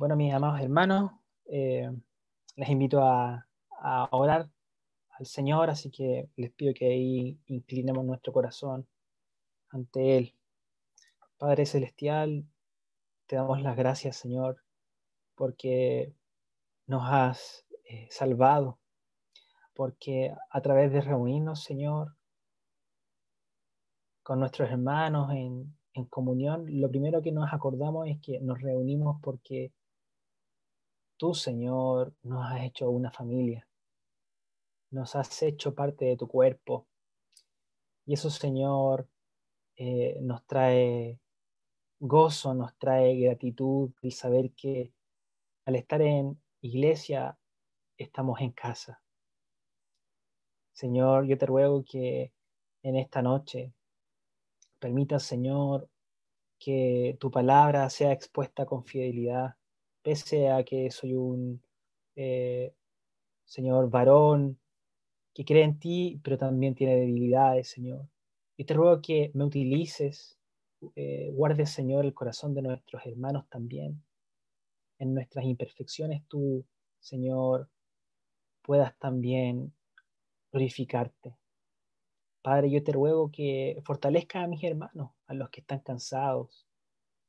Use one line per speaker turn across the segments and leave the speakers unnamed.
Bueno, mis amados hermanos, les invito a orar al Señor, así que les pido que ahí inclinemos nuestro corazón ante Él. Padre Celestial, te damos las gracias, Señor, porque nos has salvado, porque a través de reunirnos, Señor, con nuestros hermanos en comunión, lo primero que nos acordamos es que nos reunimos porque tú, Señor, nos has hecho una familia, nos has hecho parte de tu cuerpo. Y eso, Señor, nos trae gozo, nos trae gratitud el saber que al estar en iglesia estamos en casa. Señor, yo te ruego que en esta noche permitas, Señor, que tu palabra sea expuesta con fidelidad, pese a que soy un eh, Señor varón que cree en ti, pero también tiene debilidades, Señor. Y te ruego que me utilices, guardes, Señor, el corazón de nuestros hermanos también. En nuestras imperfecciones tú, Señor, puedas también glorificarte. Padre, yo te ruego que fortalezca a mis hermanos, a los que están cansados,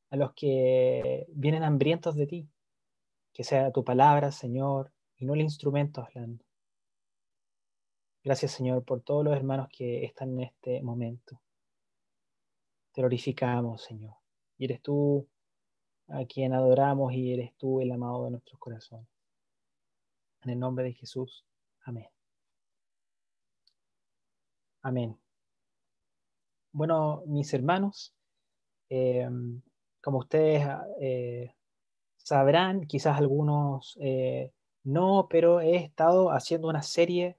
a los que vienen hambrientos de ti. Que sea tu palabra, Señor, y no el instrumento hablando. Gracias, Señor, por todos los hermanos que están en este momento. Te glorificamos, Señor. Y eres tú a quien adoramos y eres tú el amado de nuestros corazones. En el nombre de Jesús. Amén. Amén. Bueno, mis hermanos, eh, como ustedes sabrán, quizás algunos no, pero he estado haciendo una serie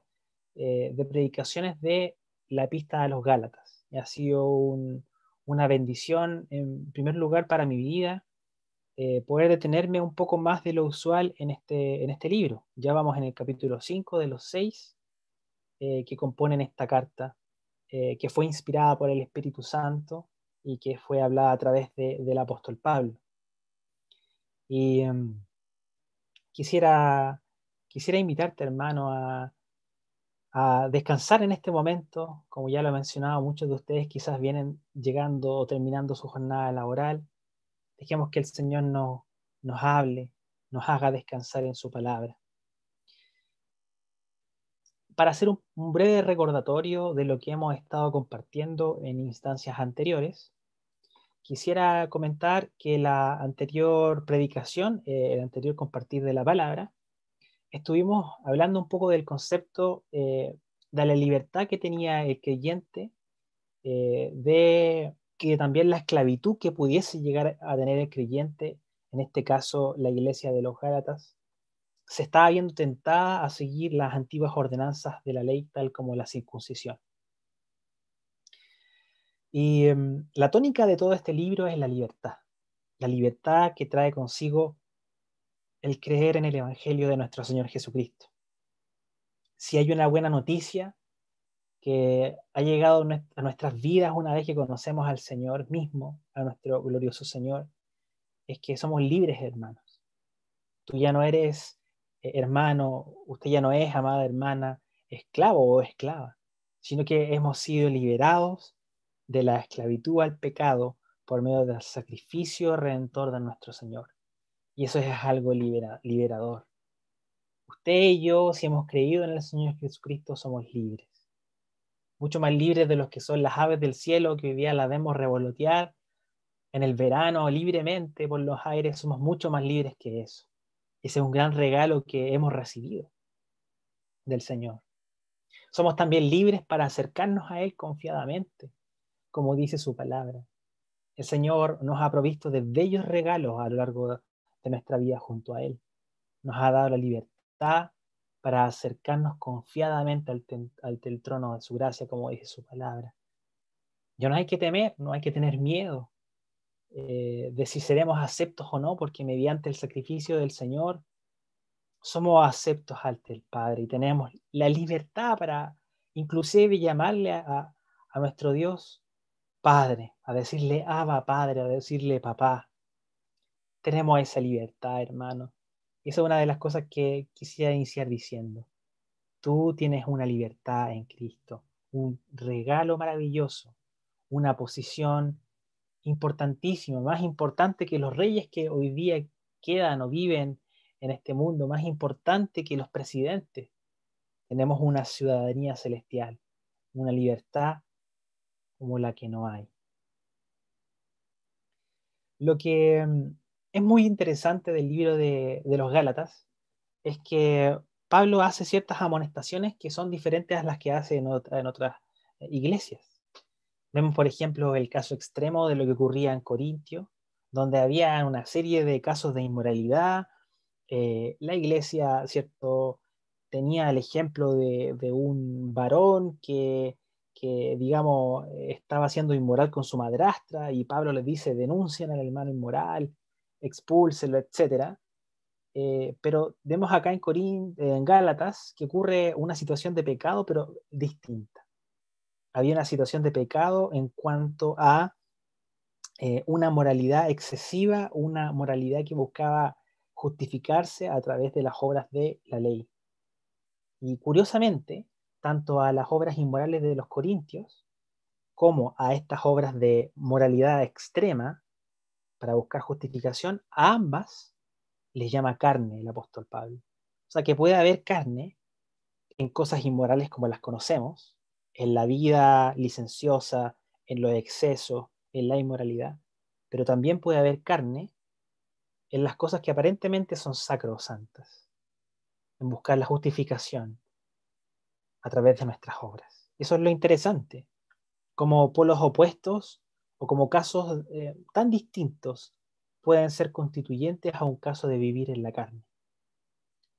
de predicaciones de la epístola a los Gálatas. Y ha sido una bendición, en primer lugar, para mi vida, poder detenerme un poco más de lo usual en este libro. Ya vamos en el capítulo 5 de los 6 que componen esta carta, que fue inspirada por el Espíritu Santo y que fue hablada a través del apóstol Pablo. Y quisiera, quisiera invitarte, hermano, a descansar en este momento. Como ya lo he mencionado, muchos de ustedes quizás vienen llegando o terminando su jornada laboral. Dejemos que el Señor nos hable, nos haga descansar en su palabra. Para hacer un breve recordatorio de lo que hemos estado compartiendo en instancias anteriores, quisiera comentar que la anterior predicación, el anterior compartir de la palabra, estuvimos hablando un poco del concepto de la libertad que tenía el creyente, de que también la esclavitud que pudiese llegar a tener el creyente, en este caso la iglesia de los Gálatas, se estaba viendo tentada a seguir las antiguas ordenanzas de la ley, tal como la circuncisión. Y la tónica de todo este libro es la libertad que trae consigo el creer en el Evangelio de nuestro Señor Jesucristo. Si hay una buena noticia que ha llegado a nuestras vidas una vez que conocemos al Señor mismo, a nuestro glorioso Señor, es que somos libres, hermanos. Tú ya no eres hermano, usted ya no es, amada hermana, esclavo o esclava, sino que hemos sido liberados de la esclavitud al pecado por medio del sacrificio redentor de nuestro Señor. Y eso es algo liberador. Usted y yo, si hemos creído en el Señor Jesucristo, somos libres. Mucho más libres de los que son las aves del cielo, que hoy día las vemos revolotear en el verano libremente por los aires. Somos mucho más libres que eso. Ese es un gran regalo que hemos recibido del Señor. Somos también libres para acercarnos a Él confiadamente, como dice su palabra. El Señor nos ha provisto de bellos regalos a lo largo de nuestra vida junto a Él. Nos ha dado la libertad para acercarnos confiadamente ante el trono de su gracia, como dice su palabra. Ya no hay que temer, no hay que tener miedo de si seremos aceptos o no, porque mediante el sacrificio del Señor somos aceptos ante el Padre y tenemos la libertad para inclusive llamarle a nuestro Dios Padre, a decirle Abba Padre, a decirle Papá. tenemos esa libertad, hermano. Y esa es una de las cosas que quisiera iniciar diciendo. Tú tienes una libertad en Cristo, un regalo maravilloso, una posición importantísima, más importante que los reyes que hoy día quedan o viven en este mundo, más importante que los presidentes. Tenemos una ciudadanía celestial, una libertad como la que no hay. Lo que es muy interesante del libro de los Gálatas es que Pablo hace ciertas amonestaciones que son diferentes a las que hace en otras iglesias. Vemos, por ejemplo, el caso extremo de lo que ocurría en Corintio, donde había una serie de casos de inmoralidad. La iglesia, ¿cierto? Tenía el ejemplo de un varón digamos, estaba siendo inmoral con su madrastra y Pablo les dice, denuncien al hermano inmoral, expúlselo, etcétera. Pero vemos acá en Gálatas que ocurre una situación de pecado, pero distinta. Había una situación de pecado en cuanto a una moralidad excesiva, una moralidad que buscaba justificarse a través de las obras de la ley. Y curiosamente, tanto a las obras inmorales de los corintios como a estas obras de moralidad extrema para buscar justificación, a ambas les llama carne el apóstol Pablo. O sea que puede haber carne en cosas inmorales como las conocemos, en la vida licenciosa, en los excesos, en la inmoralidad, pero también puede haber carne en las cosas que aparentemente son sacrosantas, en buscar la justificación a través de nuestras obras. Eso es lo interesante, como polos opuestos o como casos tan distintos pueden ser constituyentes a un caso de vivir en la carne.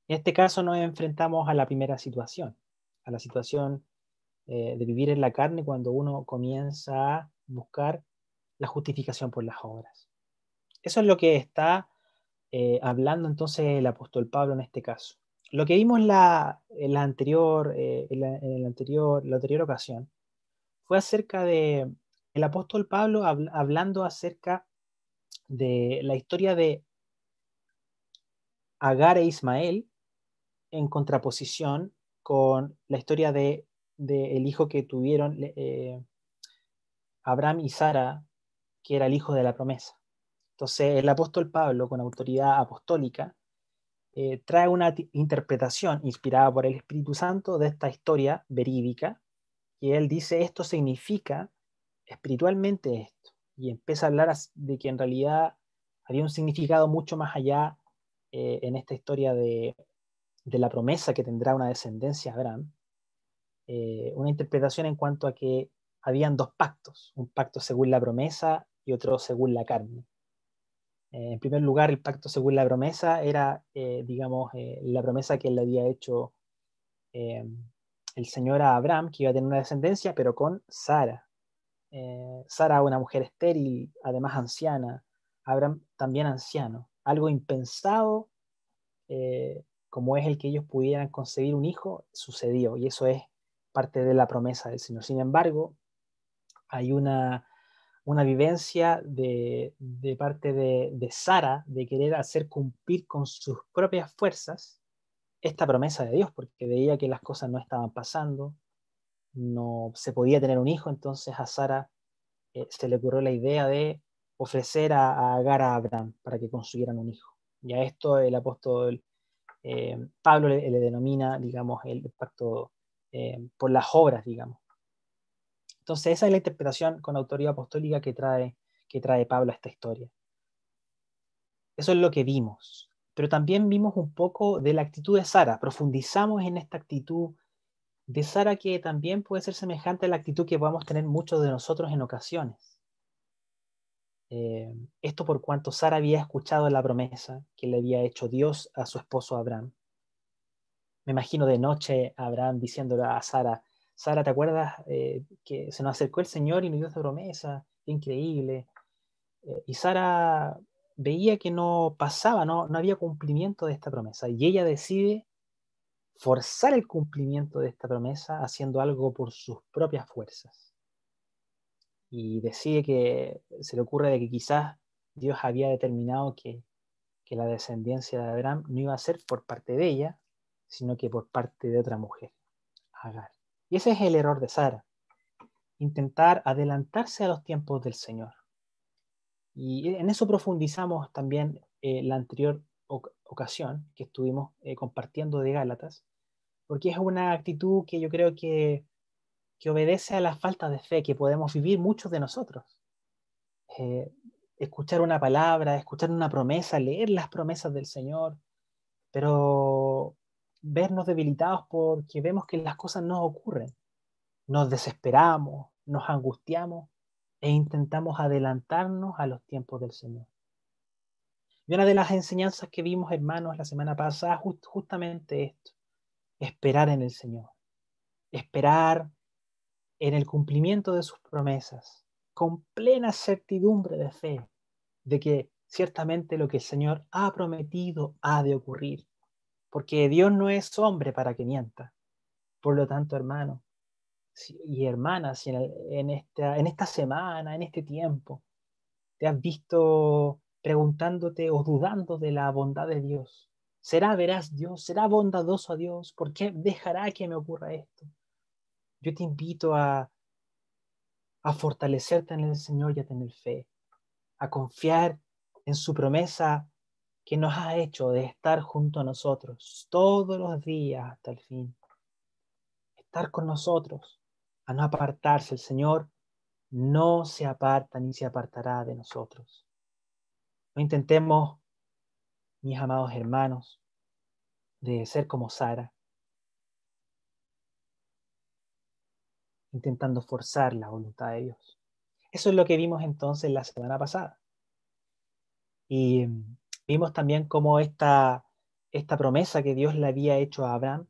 En este caso nos enfrentamos a la primera situación, a la situación de vivir en la carne cuando uno comienza a buscar la justificación por las obras. Eso es lo que está hablando entonces el apóstol Pablo en este caso. Lo que vimos la anterior ocasión fue acerca de el apóstol Pablo hablando acerca de la historia de Agar e Ismael en contraposición con la historia de el hijo que tuvieron Abraham y Sara, que era el hijo de la promesa. Entonces el apóstol Pablo, con autoridad apostólica, trae una interpretación inspirada por el Espíritu Santo de esta historia verídica, y él dice, esto significa espiritualmente esto, y empieza a hablar de que en realidad había un significado mucho más allá en esta historia de la promesa que tendrá una descendencia Abraham, una interpretación en cuanto a que habían dos pactos, un pacto según la promesa y otro según la carne. En primer lugar, el pacto según la promesa era, digamos, la promesa que él le había hecho eh, el Señor a Abraham, que iba a tener una descendencia, pero con Sara. Sara, una mujer estéril, además anciana, Abraham también anciano. Algo impensado, como es el que ellos pudieran concebir un hijo, sucedió, y eso es parte de la promesa del Señor. Sin embargo, hay una vivencia de parte de Sara de querer hacer cumplir con sus propias fuerzas esta promesa de Dios, porque veía que las cosas no estaban pasando, no se podía tener un hijo, entonces a Sara se le ocurrió la idea de ofrecer a Agar a Abraham para que construyeran un hijo. Y a esto el apóstol Pablo le denomina, digamos, el pacto por las obras, digamos. Entonces esa es la interpretación con autoridad apostólica que trae Pablo a esta historia. Eso es lo que vimos. Pero también vimos un poco de la actitud de Sara. Profundizamos en esta actitud de Sara que también puede ser semejante a la actitud que podamos tener muchos de nosotros en ocasiones. Esto por cuanto Sara había escuchado la promesa que le había hecho Dios a su esposo Abraham. Me imagino de noche a Abraham diciéndole a Sara, Sara, ¿te acuerdas que se nos acercó el Señor y nos dio esta promesa? Increíble. Y Sara veía que no pasaba, no había cumplimiento de esta promesa. Y ella decide forzar el cumplimiento de esta promesa haciendo algo por sus propias fuerzas. Y decide que se le ocurre de que quizás Dios había determinado que que la descendencia de Abraham no iba a ser por parte de ella, sino que por parte de otra mujer, Agar. Y ese es el error de Sara, intentar adelantarse a los tiempos del Señor. Y en eso profundizamos también la anterior ocasión que estuvimos compartiendo de Gálatas, porque es una actitud que yo creo que obedece a la falta de fe que podemos vivir muchos de nosotros. Eh, Escuchar una palabra, escuchar una promesa, leer las promesas del Señor, pero vernos debilitados porque vemos que las cosas no ocurren. Nos desesperamos, nos angustiamos e intentamos adelantarnos a los tiempos del Señor. Y una de las enseñanzas que vimos, hermanos, la semana pasada, justamente esto, esperar en el Señor, esperar en el cumplimiento de sus promesas, con plena certidumbre de fe, de que ciertamente lo que el Señor ha prometido ha de ocurrir, porque Dios no es hombre para que mienta. Por lo tanto, hermanos y hermanas, si en esta semana, en este tiempo, te has visto preguntándote o dudando de la bondad de Dios. ¿Será veraz Dios? ¿Será bondadoso a Dios? ¿Por qué dejará que me ocurra esto? Yo te invito a fortalecerte en el Señor y a tener fe, a confiar en su promesa que nos ha hecho de estar junto a nosotros todos los días hasta el fin. Estar con nosotros, a no apartarse. El Señor no se aparta ni se apartará de nosotros. No intentemos, mis amados hermanos, de ser como Sara, intentando forzar la voluntad de Dios. Eso es lo que vimos entonces la semana pasada. Y vimos también cómo esta promesa que Dios le había hecho a Abraham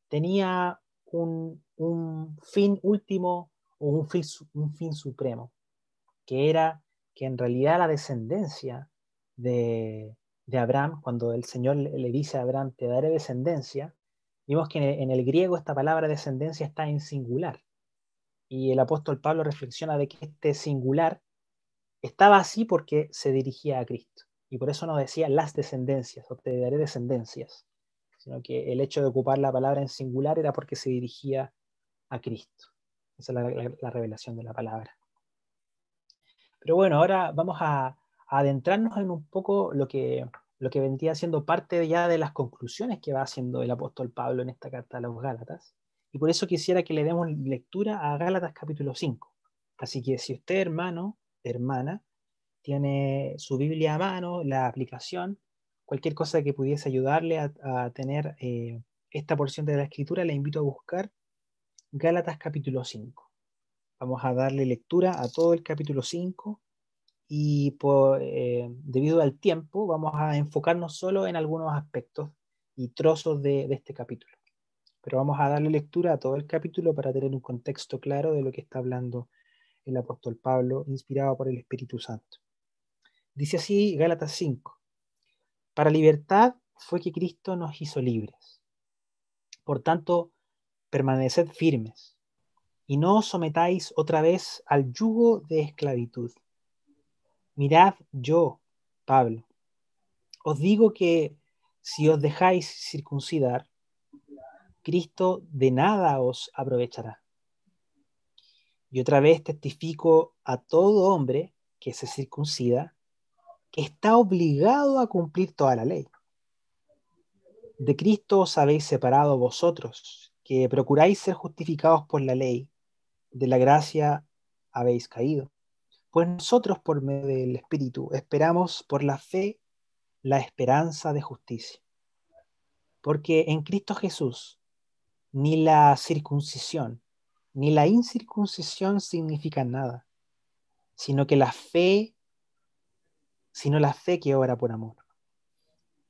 tenía un fin último o un fin supremo, que era que en realidad la descendencia de Abraham, cuando el Señor le dice a Abraham, te daré descendencia, vimos que en el griego esta palabra descendencia está en singular. Y el apóstol Pablo reflexiona de que este singular estaba así porque se dirigía a Cristo. Y por eso no decía las descendencias o te daré descendencias, sino que el hecho de ocupar la palabra en singular era porque se dirigía a Cristo. Esa es la revelación de la palabra. Pero bueno, ahora vamos a adentrarnos en un poco lo que vendría siendo parte ya de las conclusiones que va haciendo el apóstol Pablo en esta carta a los Gálatas. Y por eso quisiera que le demos lectura a Gálatas capítulo 5. Así que si usted, hermano, hermana, tiene su Biblia a mano, la aplicación, cualquier cosa que pudiese ayudarle a tener esta porción de la escritura, le invito a buscar Gálatas capítulo 5. Vamos a darle lectura a todo el capítulo 5 y debido al tiempo vamos a enfocarnos solo en algunos aspectos y trozos de este capítulo. Pero vamos a darle lectura a todo el capítulo para tener un contexto claro de lo que está hablando el apóstol Pablo, inspirado por el Espíritu Santo. Dice así Gálatas 5. Para libertad fue que Cristo nos hizo libres. Por tanto, permaneced firmes y no os sometáis otra vez al yugo de esclavitud. Mirad, yo, Pablo, os digo que si os dejáis circuncidar, Cristo de nada os aprovechará. Y otra vez testifico a todo hombre que se circuncida, que está obligado a cumplir toda la ley. De Cristo os habéis separado vosotros, que procuráis ser justificados por la ley, de la gracia habéis caído. Pues nosotros por medio del Espíritu esperamos por la fe la esperanza de justicia. Porque en Cristo Jesús ni la circuncisión ni la incircuncisión significan nada, sino que la fe que obra por amor.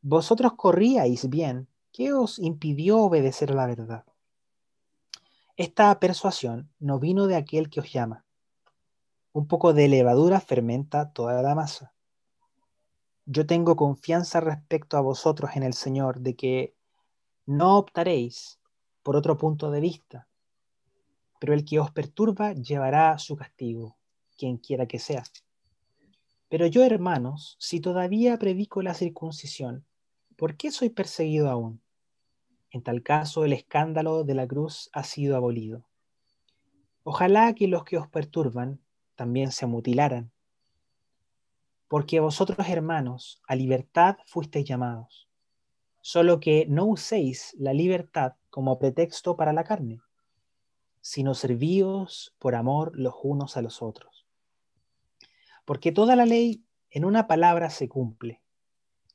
Vosotros corríais bien, ¿qué os impidió obedecer a la verdad? Esta persuasión no vino de aquel que os llama. Un poco de levadura fermenta toda la masa. Yo tengo confianza respecto a vosotros en el Señor de que no optaréis por otro punto de vista, pero el que os perturba llevará su castigo, quien quiera que sea. Pero yo, hermanos, si todavía predico la circuncisión, ¿por qué soy perseguido aún? En tal caso, el escándalo de la cruz ha sido abolido. Ojalá que los que os perturban también se mutilaran, porque vosotros, hermanos, a libertad fuisteis llamados, solo que no uséis la libertad como pretexto para la carne, sino servíos por amor los unos a los otros. Porque toda la ley en una palabra se cumple,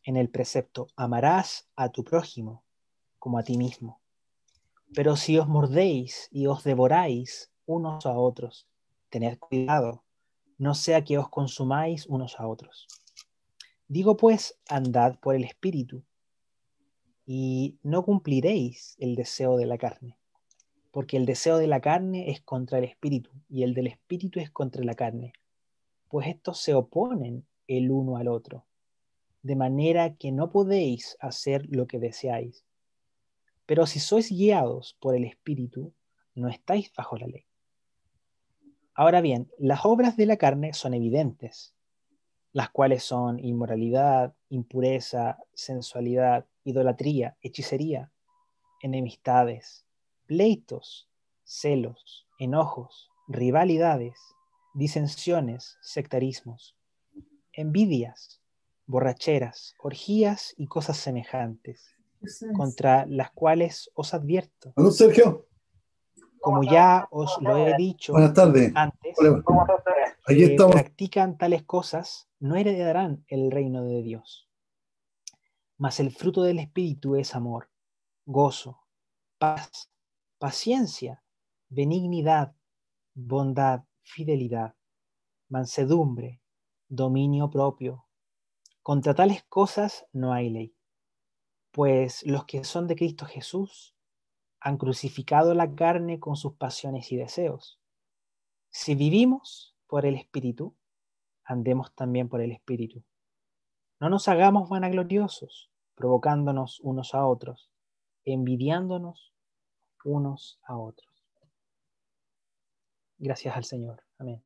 en el precepto: amarás a tu prójimo como a ti mismo. Pero si os mordéis y os devoráis unos a otros, tened cuidado, no sea que os consumáis unos a otros. Digo pues, andad por el Espíritu, y no cumpliréis el deseo de la carne, porque el deseo de la carne es contra el Espíritu, y el del Espíritu es contra la carne, pues estos se oponen el uno al otro, de manera que no podéis hacer lo que deseáis. Pero si sois guiados por el Espíritu, no estáis bajo la ley. Ahora bien, las obras de la carne son evidentes, las cuales son inmoralidad, impureza, sensualidad, idolatría, hechicería, enemistades, pleitos, celos, enojos, rivalidades, disensiones, sectarismos, envidias, borracheras, orgías y cosas semejantes, contra las cuales os advierto,
Aló, Sergio.
como ya os lo he dicho
Buenas tardes.
antes,
Hola. Aquí
que
estamos.
practican tales cosas no heredarán el reino de Dios. Mas el fruto del Espíritu es amor, gozo, paz, paciencia, benignidad, bondad, fidelidad, mansedumbre, dominio propio. Contra tales cosas no hay ley, pues los que son de Cristo Jesús han crucificado la carne con sus pasiones y deseos. Si vivimos por el Espíritu, andemos también por el Espíritu. No nos hagamos vanagloriosos, provocándonos unos a otros, envidiándonos unos a otros. Gracias al Señor. Amén.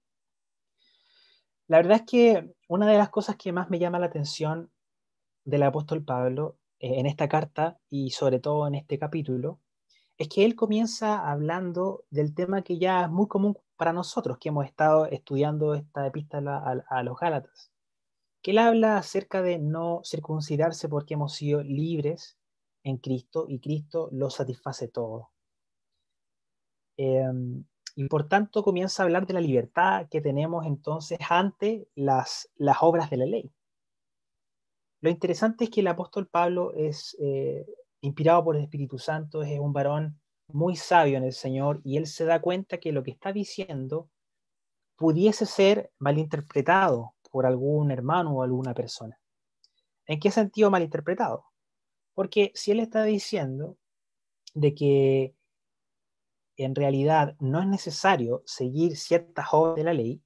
La verdad es que una de las cosas que más me llama la atención del apóstol Pablo en esta carta y sobre todo en este capítulo es que él comienza hablando del tema que ya es muy común para nosotros, que hemos estado estudiando esta epístola a los Gálatas, que él habla acerca de no circuncidarse porque hemos sido libres en Cristo y Cristo lo satisface todo. Y por tanto comienza a hablar de la libertad que tenemos entonces ante las obras de la ley. Lo interesante es que el apóstol Pablo es inspirado por el Espíritu Santo, es un varón muy sabio en el Señor y él se da cuenta que lo que está diciendo pudiese ser malinterpretado por algún hermano o alguna persona. ¿En qué sentido malinterpretado? Porque si él está diciendo de que en realidad no es necesario seguir ciertas obras de la ley,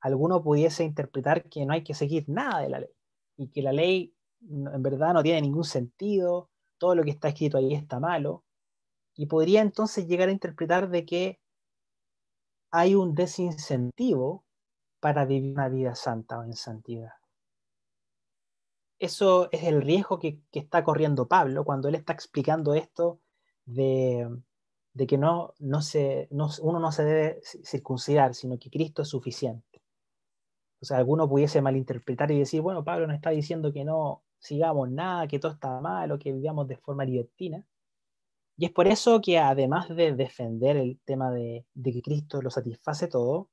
alguno pudiese interpretar que no hay que seguir nada de la ley y que la ley en verdad no tiene ningún sentido, todo lo que está escrito ahí está malo, y podría entonces llegar a interpretar de que hay un desincentivo para vivir una vida santa o en santidad. Eso es el riesgo que está corriendo Pablo cuando él está explicando esto de, de que uno no se debe circuncidar, sino que Cristo es suficiente. O sea, alguno pudiese malinterpretar y decir, bueno, Pablo nos está diciendo que no sigamos nada, que todo está mal o que vivamos de forma libertina. Y es por eso que además de defender el tema de que Cristo lo satisface todo,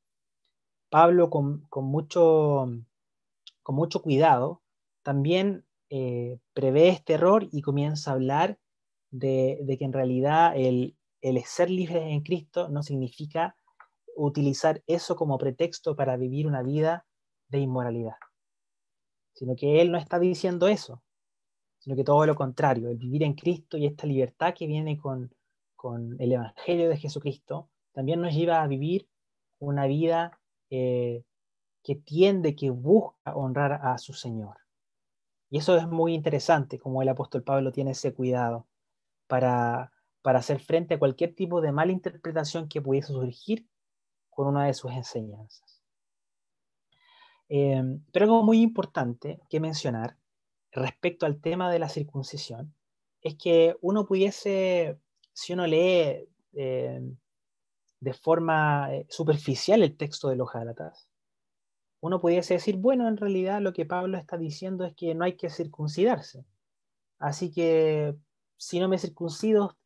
Pablo con mucho cuidado también prevé este error y comienza a hablar de que en realidad el ser libres en Cristo no significa utilizar eso como pretexto para vivir una vida de inmoralidad, sino que él no está diciendo eso, sino que todo lo contrario, el vivir en Cristo y esta libertad que viene con el Evangelio de Jesucristo, también nos lleva a vivir una vida que tiende, que busca honrar a su Señor. Y eso es muy interesante, como el apóstol Pablo tiene ese cuidado para, para hacer frente a cualquier tipo de mala interpretación que pudiese surgir con una de sus enseñanzas. Pero algo muy importante que mencionar respecto al tema de la circuncisión es que uno pudiese, si uno lee de forma superficial el texto de los Gálatas, uno pudiese decir, bueno, en realidad lo que Pablo está diciendo es que no hay que circuncidarse. Así que si no me circuncido,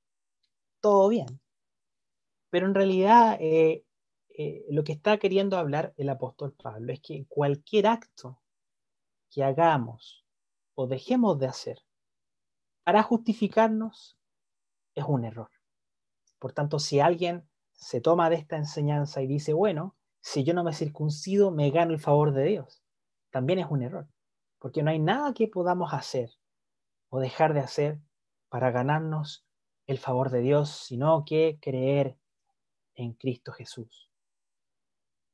todo bien. Pero en realidad lo que está queriendo hablar el apóstol Pablo es que cualquier acto que hagamos o dejemos de hacer para justificarnos es un error. Por tanto, si alguien se toma de esta enseñanza y dice, bueno, si yo no me circuncido, me gano el favor de Dios, también es un error, porque no hay nada que podamos hacer o dejar de hacer para ganarnos el favor de Dios, sino que creer en Cristo Jesús.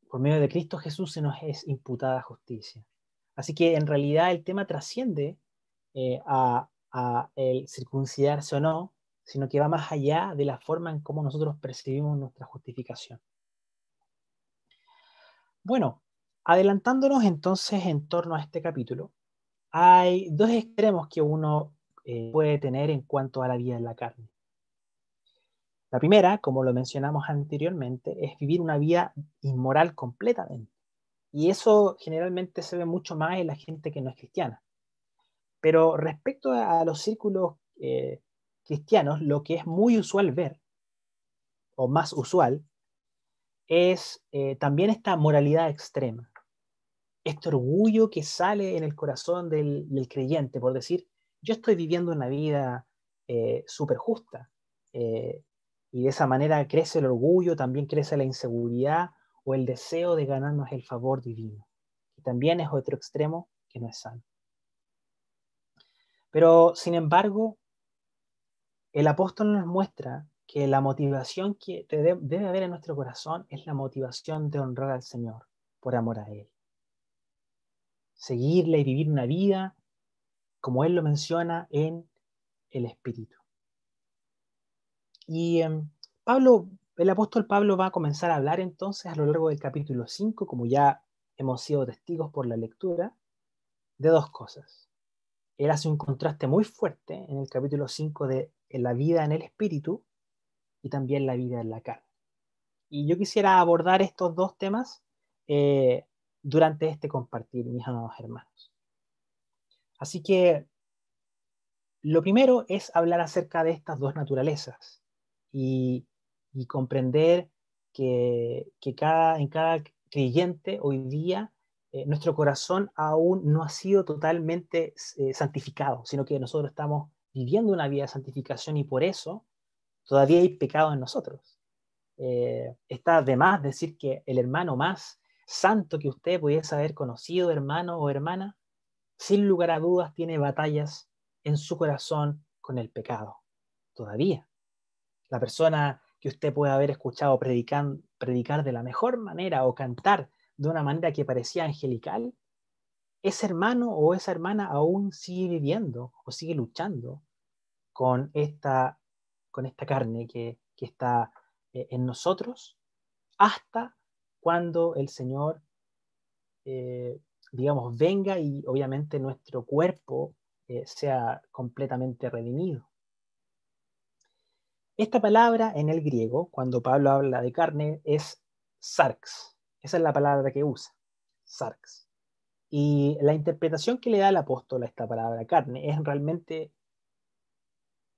Por medio de Cristo Jesús se nos es imputada justicia. Así que en realidad el tema trasciende a el circuncidarse o no, sino que va más allá de la forma en cómo nosotros percibimos nuestra justificación. Bueno, adelantándonos entonces en torno a este capítulo, hay dos extremos que uno puede tener en cuanto a la vida en la carne. La primera, como lo mencionamos anteriormente, es vivir una vida inmoral completamente. Y eso generalmente se ve mucho más en la gente que no es cristiana. Pero respecto a los círculos cristianos, lo que es muy usual ver, o más usual, es también esta moralidad extrema. Este orgullo que sale en el corazón del creyente por decir, yo estoy viviendo una vida súper justa. eh, y de esa manera crece el orgullo, también crece la inseguridad o el deseo de ganarnos el favor divino. Y también es otro extremo que no es sano. Pero, sin embargo, el apóstol nos muestra que la motivación que debe haber en nuestro corazón es la motivación de honrar al Señor por amor a Él. Seguirle y vivir una vida como Él lo menciona en el Espíritu. Y el apóstol Pablo va a comenzar a hablar entonces a lo largo del capítulo 5, como ya hemos sido testigos por la lectura, de dos cosas. Él hace un contraste muy fuerte en el capítulo 5 de la vida en el Espíritu y también la vida en la carne. Y yo quisiera abordar estos dos temas eh, durante este compartir, mis amados hermanos. Así que lo primero es hablar acerca de estas dos naturalezas y, y comprender que en cada creyente hoy día nuestro corazón aún no ha sido totalmente santificado, sino que nosotros estamos viviendo una vida de santificación y por eso todavía hay pecado en nosotros. Está de más decir que el hermano más santo que usted pudiese haber conocido, hermano o hermana, sin lugar a dudas tiene batallas en su corazón con el pecado. Todavía. La persona que usted puede haber escuchado predicar de la mejor manera o cantar de una manera que parecía angelical, ese hermano o esa hermana aún sigue viviendo o sigue luchando con esta carne que está en nosotros hasta cuando el Señor, digamos, venga y obviamente nuestro cuerpo sea completamente redimido. Esta palabra en el griego, cuando Pablo habla de carne, es sarx. Esa es la palabra que usa, sarx. Y la interpretación que le da el apóstol a esta palabra carne es realmente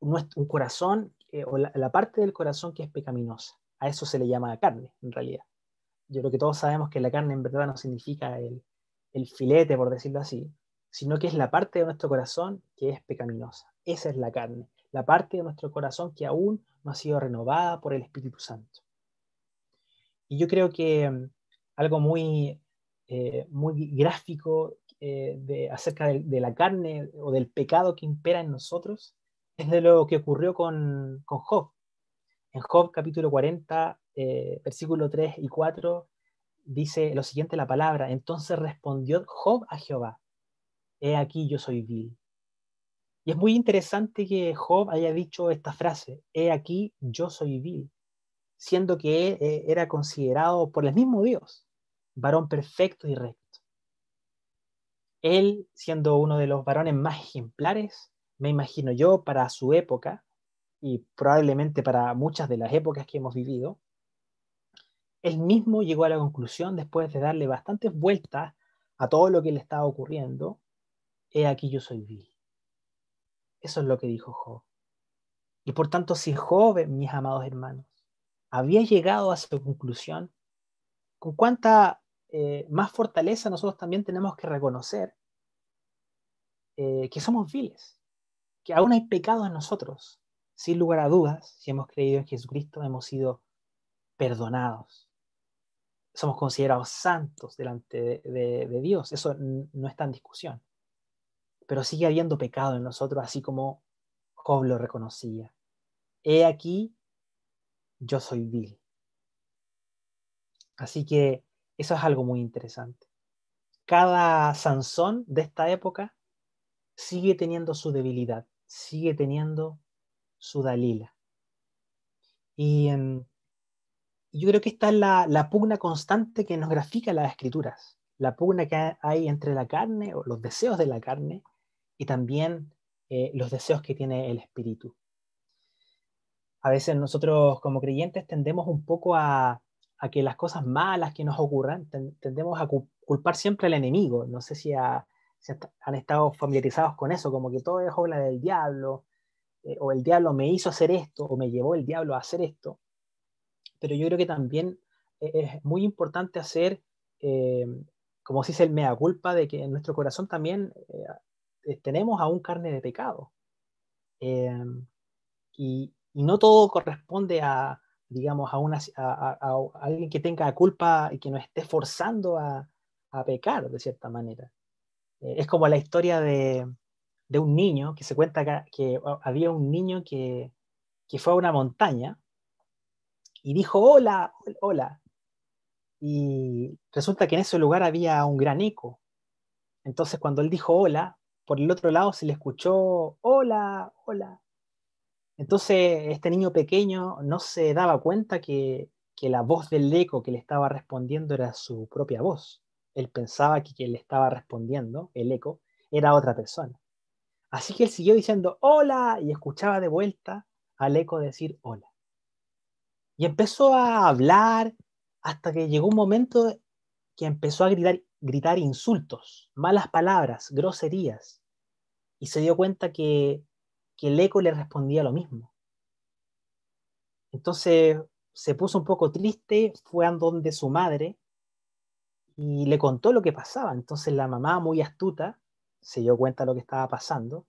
un corazón o la parte del corazón que es pecaminosa. A eso se le llama carne, en realidad. Yo creo que todos sabemos que la carne en verdad no significa el filete, por decirlo así, sino que es la parte de nuestro corazón que es pecaminosa. Esa es la carne, la parte de nuestro corazón que aún no ha sido renovada por el Espíritu Santo. Y yo creo que algo muy gráfico acerca de la carne o del pecado que impera en nosotros es de lo que ocurrió con Job. En Job capítulo 40, versículo 3 y 4, dice lo siguiente la palabra: entonces respondió Job a Jehová, he aquí yo soy vil. Y es muy interesante que Job haya dicho esta frase, he aquí yo soy vil, siendo que él era considerado por el mismo Dios varón perfecto y recto. Él, siendo uno de los varones más ejemplares, me imagino yo, para su época, y probablemente para muchas de las épocas que hemos vivido, él mismo llegó a la conclusión, después de darle bastantes vueltas a todo lo que le estaba ocurriendo: he aquí yo soy vil. Eso es lo que dijo Job. Y por tanto, si Job, mis amados hermanos, había llegado a su conclusión, con cuánta más fortaleza nosotros también tenemos que reconocer que somos viles, que aún hay pecado en nosotros. Sin lugar a dudas, si hemos creído en Jesucristo, hemos sido perdonados. Somos considerados santos delante de Dios. Eso no está en discusión. Pero sigue habiendo pecado en nosotros, así como Job lo reconocía. He aquí, yo soy vil. Así que eso es algo muy interesante. Cada Sansón de esta época sigue teniendo su debilidad, sigue teniendo su Dalila. Y yo creo que esta es la pugna constante que nos grafica las Escrituras, la pugna que hay entre la carne, o los deseos de la carne, y también los deseos que tiene el Espíritu. A veces nosotros como creyentes tendemos un poco a que las cosas malas que nos ocurran, tendemos a culpar siempre al enemigo. No sé si han estado familiarizados con eso, como que todo es obra del diablo, o el diablo me hizo hacer esto, o me llevó el diablo a hacer esto. Pero yo creo que también es muy importante hacer, eh, como se dice, el mea culpa, de que en nuestro corazón también tenemos aún carne de pecado. Eh, y no todo corresponde a, digamos, a alguien que tenga culpa y que nos esté forzando a pecar, de cierta manera. Es como la historia de un niño, que se cuenta que había un niño que fue a una montaña y dijo: hola, hola. Y resulta que en ese lugar había un gran eco. Entonces, cuando él dijo hola, por el otro lado se le escuchó: hola, hola. Entonces, este niño pequeño no se daba cuenta que la voz del eco que le estaba respondiendo era su propia voz. Él pensaba que quien le estaba respondiendo, el eco, era otra persona. Así que él siguió diciendo hola y escuchaba de vuelta al eco decir hola. Y empezó a hablar hasta que llegó un momento que empezó a gritar insultos, malas palabras, groserías. Y se dio cuenta que el eco le respondía lo mismo. Entonces se puso un poco triste, fue a donde su madre y le contó lo que pasaba. Entonces la mamá, muy astuta, se dio cuenta de lo que estaba pasando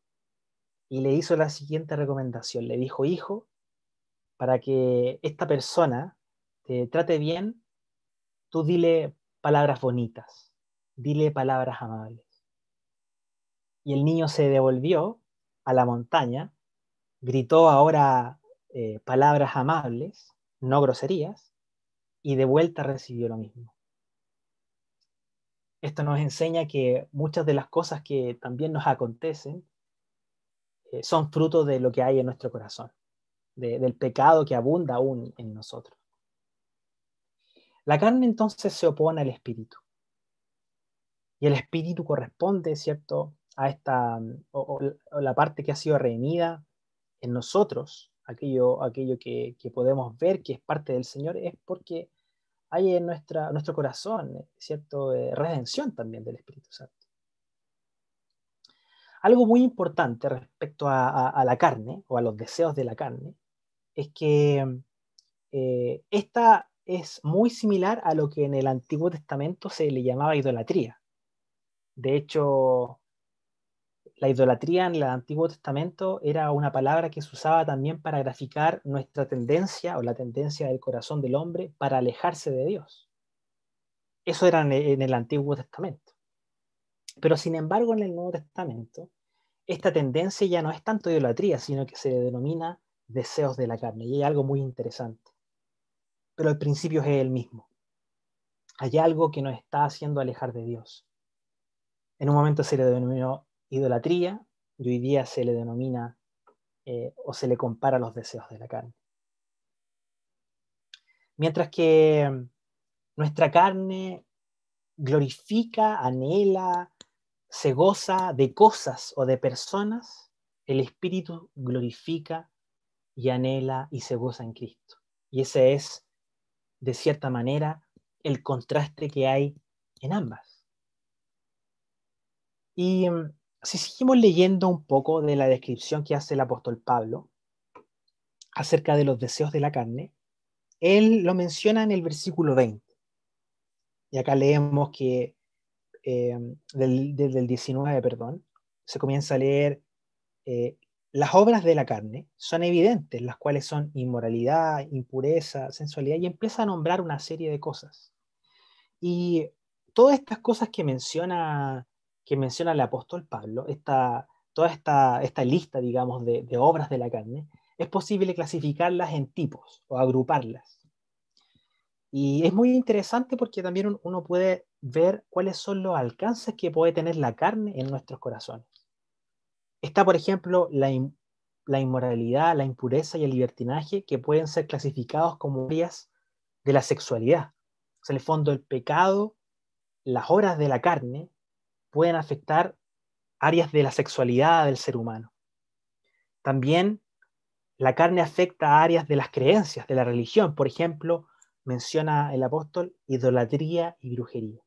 y le hizo la siguiente recomendación. Le dijo: hijo, para que esta persona te trate bien, tú dile palabras bonitas, dile palabras amables. Y el niño se devolvió a la montaña, gritó ahora palabras amables, no groserías, y de vuelta recibió lo mismo. Esto nos enseña que muchas de las cosas que también nos acontecen son fruto de lo que hay en nuestro corazón, del pecado que abunda aún en nosotros. La carne entonces se opone al espíritu. Y el espíritu corresponde, ¿cierto?, a esta, o la parte que ha sido redimida en nosotros, aquello que podemos ver que es parte del Señor, es porque hay en nuestro corazón, ¿cierto?, redención también del Espíritu Santo. Algo muy importante respecto a la carne o a los deseos de la carne es que esta es muy similar a lo que en el Antiguo Testamento se le llamaba idolatría. De hecho, la idolatría en el Antiguo Testamento era una palabra que se usaba también para graficar nuestra tendencia o la tendencia del corazón del hombre para alejarse de Dios. Eso era en el Antiguo Testamento. Pero sin embargo, en el Nuevo Testamento, esta tendencia ya no es tanto idolatría, sino que se denomina deseos de la carne. Y hay algo muy interesante. Pero el principio es el mismo. Hay algo que nos está haciendo alejar de Dios. En un momento se le denominó idolatría y hoy día se le denomina o se le compara a los deseos de la carne. Mientras que nuestra carne glorifica, anhela, se goza de cosas o de personas, el espíritu glorifica y anhela y se goza en Cristo. Y ese es, de cierta manera, el contraste que hay en ambas. Y si seguimos leyendo un poco de la descripción que hace el apóstol Pablo acerca de los deseos de la carne, él lo menciona en el versículo 20. Y acá leemos que desde el 19, perdón, se comienza a leer: las obras de la carne son evidentes, las cuales son inmoralidad, impureza, sensualidad, y empieza a nombrar una serie de cosas. Y todas estas cosas que menciona el apóstol Pablo, toda esta lista, digamos, de obras de la carne, es posible clasificarlas en tipos o agruparlas. Y es muy interesante porque también uno puede ver cuáles son los alcances que puede tener la carne en nuestros corazones. Está, por ejemplo, la inmoralidad, la impureza y el libertinaje, que pueden ser clasificados como áreas de la sexualidad. O sea, en el fondo, el pecado, las obras de la carne, pueden afectar áreas de la sexualidad del ser humano. También la carne afecta a áreas de las creencias, de la religión. Por ejemplo, menciona el apóstol idolatría y brujería.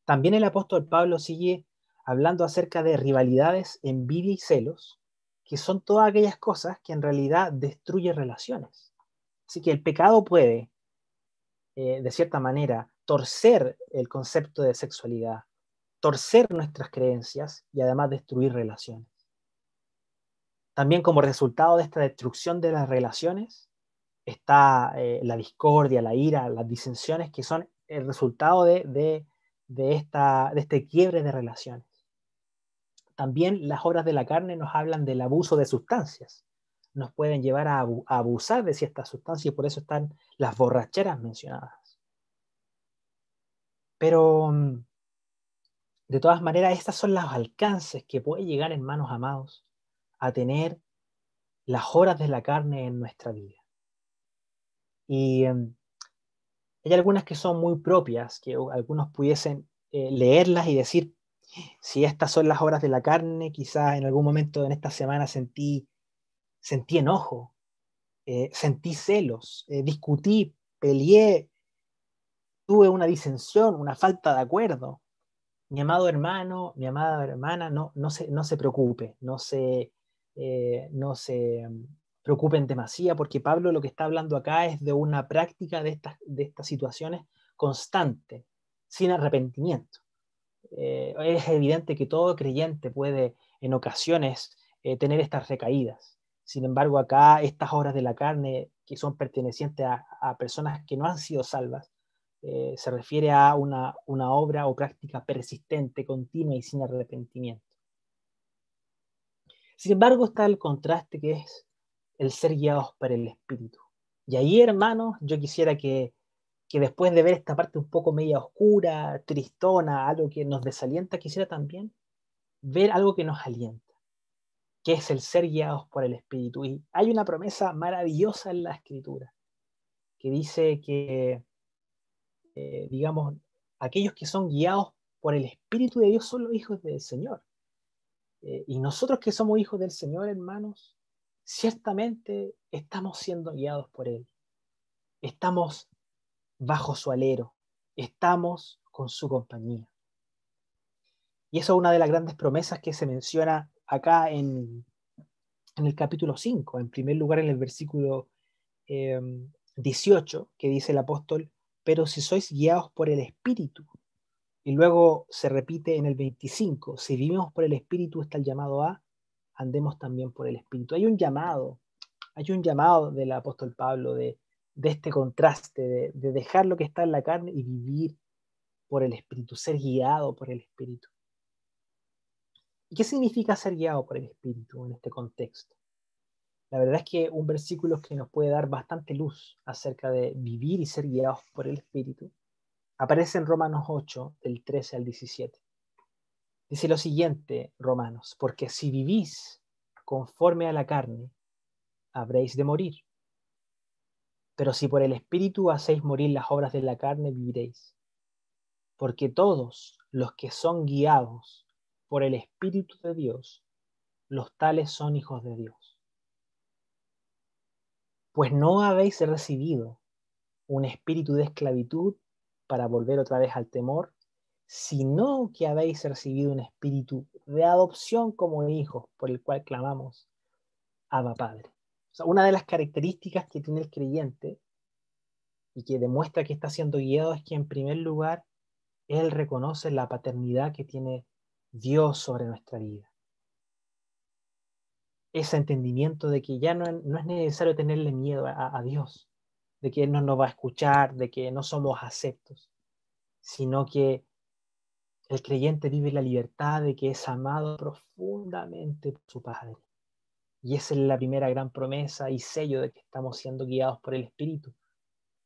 También el apóstol Pablo sigue hablando acerca de rivalidades, envidia y celos, que son todas aquellas cosas que en realidad destruyen relaciones. Así que el pecado puede, de cierta manera, torcer el concepto de sexualidad, torcer nuestras creencias y además destruir relaciones. También como resultado de esta destrucción de las relaciones está la discordia, la ira, las disensiones, que son el resultado de este quiebre de relaciones. También las obras de la carne nos hablan del abuso de sustancias. Nos pueden llevar a abusar de ciertas sustancias y por eso están las borracheras mencionadas. Pero, de todas maneras, estos son los alcances que puede llegar, hermanos amados, a tener las obras de la carne en nuestra vida. Y hay algunas que son muy propias, que algunos pudiesen leerlas y decir: si estas son las obras de la carne, quizás en algún momento en esta semana sentí enojo, sentí celos, discutí, peleé, tuve una disensión, una falta de acuerdo. Mi amado hermano, mi amada hermana, no se preocupe, no se preocupen demasiado, porque Pablo lo que está hablando acá es de una práctica de estas situaciones constante, sin arrepentimiento. Es evidente que todo creyente puede en ocasiones tener estas recaídas. Sin embargo, acá estas obras de la carne que son pertenecientes a personas que no han sido salvas, se refiere a una obra o práctica persistente, continua y sin arrepentimiento. Sin embargo, está el contraste, que es el ser guiados por el Espíritu. Y ahí, hermanos, yo quisiera que después de ver esta parte un poco media oscura, tristona, algo que nos desalienta, quisiera también ver algo que nos alienta, que es el ser guiados por el Espíritu. Y hay una promesa maravillosa en la Escritura, que dice que, digamos, aquellos que son guiados por el Espíritu de Dios son los hijos del Señor. Y nosotros que somos hijos del Señor, hermanos, ciertamente estamos siendo guiados por Él. Estamos bajo su alero, estamos con su compañía. Y eso es una de las grandes promesas que se menciona acá en el capítulo 5, en primer lugar en el versículo 18, que dice el apóstol: pero si sois guiados por el Espíritu. Y luego se repite en el 25: si vivimos por el Espíritu, está el llamado a andemos también por el Espíritu. Hay un llamado del apóstol Pablo de este contraste, de dejar lo que está en la carne y vivir por el Espíritu, ser guiado por el Espíritu. ¿Y qué significa ser guiado por el Espíritu en este contexto? La verdad es que un versículo que nos puede dar bastante luz acerca de vivir y ser guiados por el Espíritu aparece en Romanos 8, del 13 al 17. Dice lo siguiente, Romanos: porque si vivís conforme a la carne, habréis de morir. Pero si por el Espíritu hacéis morir las obras de la carne, viviréis. porque todos los que son guiados por el Espíritu de Dios, los tales son hijos de Dios. Pues no habéis recibido un espíritu de esclavitud para volver otra vez al temor, sino que habéis recibido un espíritu de adopción como hijos, por el cual clamamos, Abba Padre. O sea, una de las características que tiene el creyente y que demuestra que está siendo guiado es que en primer lugar él reconoce la paternidad que tiene Dios sobre nuestra vida. Ese entendimiento de que ya no es necesario tenerle miedo a Dios, de que Él no nos va a escuchar, de que no somos aceptos, sino que el creyente vive la libertad de que es amado profundamente por su Padre. Y esa es la primera gran promesa y sello de que estamos siendo guiados por el Espíritu,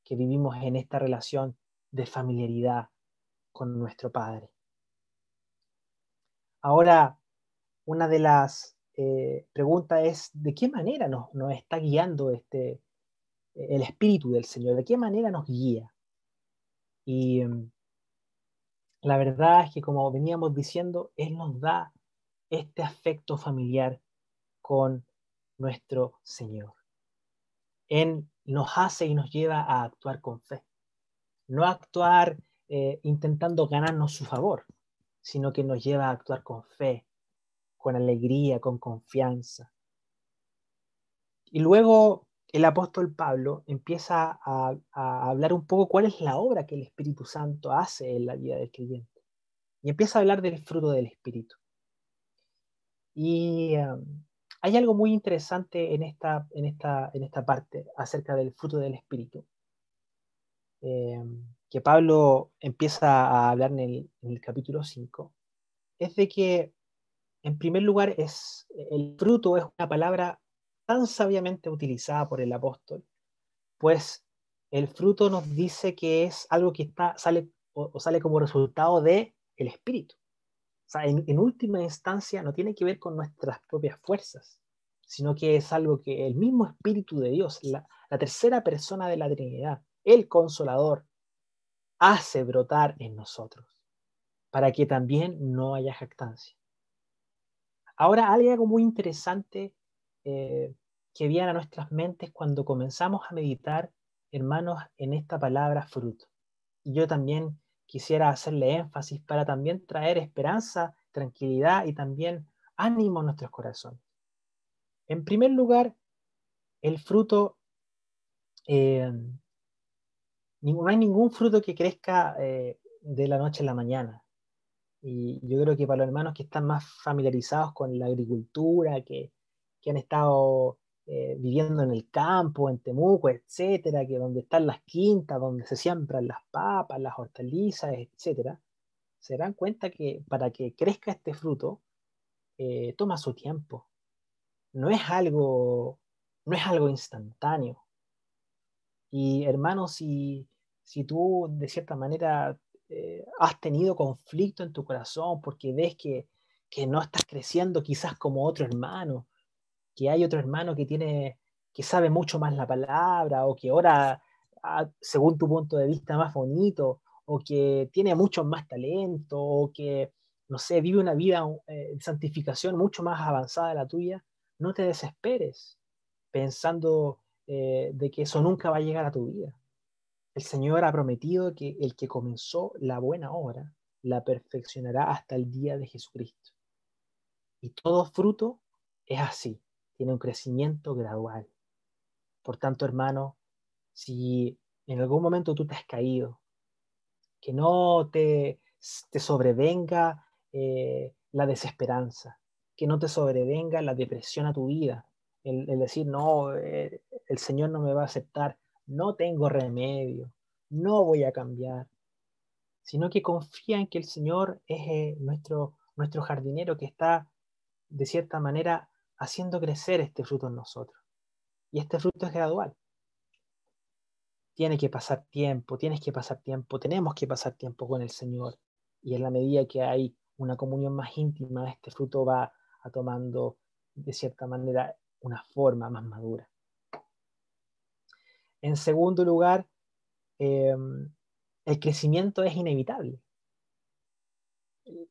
que vivimos en esta relación de familiaridad con nuestro Padre. Ahora, una de las preguntas es, ¿de qué manera nos está guiando el Espíritu del Señor? ¿De qué manera nos guía? Y la verdad es que, como veníamos diciendo, Él nos da este afecto familiar con nuestro Señor. Él nos hace y nos lleva a actuar con fe. No a actuar intentando ganarnos su favor, sino que nos lleva a actuar con fe, con alegría, con confianza. Y luego el apóstol Pablo empieza a hablar un poco cuál es la obra que el Espíritu Santo hace en la vida del creyente. Y empieza a hablar del fruto del Espíritu. Y hay algo muy interesante en esta parte acerca del fruto del Espíritu, que Pablo empieza a hablar en el capítulo 5, es de que, en primer lugar, el fruto es una palabra tan sabiamente utilizada por el apóstol, pues el fruto nos dice que es algo que sale como resultado del Espíritu. O sea, en última instancia no tiene que ver con nuestras propias fuerzas, sino que es algo que el mismo Espíritu de Dios, la tercera persona de la Trinidad, el Consolador, hace brotar en nosotros, para que también no haya jactancia. Ahora, hay algo muy interesante que viene a nuestras mentes cuando comenzamos a meditar, hermanos, en esta palabra fruto. Y yo también quisiera hacerle énfasis para también traer esperanza, tranquilidad y también ánimo a nuestros corazones. En primer lugar, el fruto, eh, no hay ningún fruto que crezca de la noche a la mañana. Y yo creo que para los hermanos que están más familiarizados con la agricultura, que han estado viviendo en el campo, en Temuco, etcétera, que donde están las quintas, donde se siembran las papas, las hortalizas, etcétera, se dan cuenta que para que crezca este fruto toma su tiempo. No es algo, no es algo instantáneo. Y hermanos, si tú de cierta manera has tenido conflicto en tu corazón porque ves que no estás creciendo quizás como otro hermano, que hay otro hermano que sabe mucho más la palabra o que ora según tu punto de vista más bonito o que tiene mucho más talento o que, no sé, vive una vida de santificación mucho más avanzada de la tuya, no te desesperes pensando de que eso nunca va a llegar a tu vida. El Señor ha prometido que el que comenzó la buena obra la perfeccionará hasta el día de Jesucristo. Y todo fruto es así, tiene un crecimiento gradual. Por tanto, hermano, si en algún momento tú te has caído, que no te sobrevenga la desesperanza, que no te sobrevenga la depresión a tu vida, el decir, no, el Señor no me va a aceptar, no tengo remedio, no voy a cambiar, sino que confía en que el Señor es nuestro jardinero que está, de cierta manera, haciendo crecer este fruto en nosotros. Y este fruto es gradual. Tiene que pasar tiempo, tienes que pasar tiempo, tenemos que pasar tiempo con el Señor. Y en la medida que hay una comunión más íntima, este fruto va tomando, de cierta manera, una forma más madura. En segundo lugar, el crecimiento es inevitable.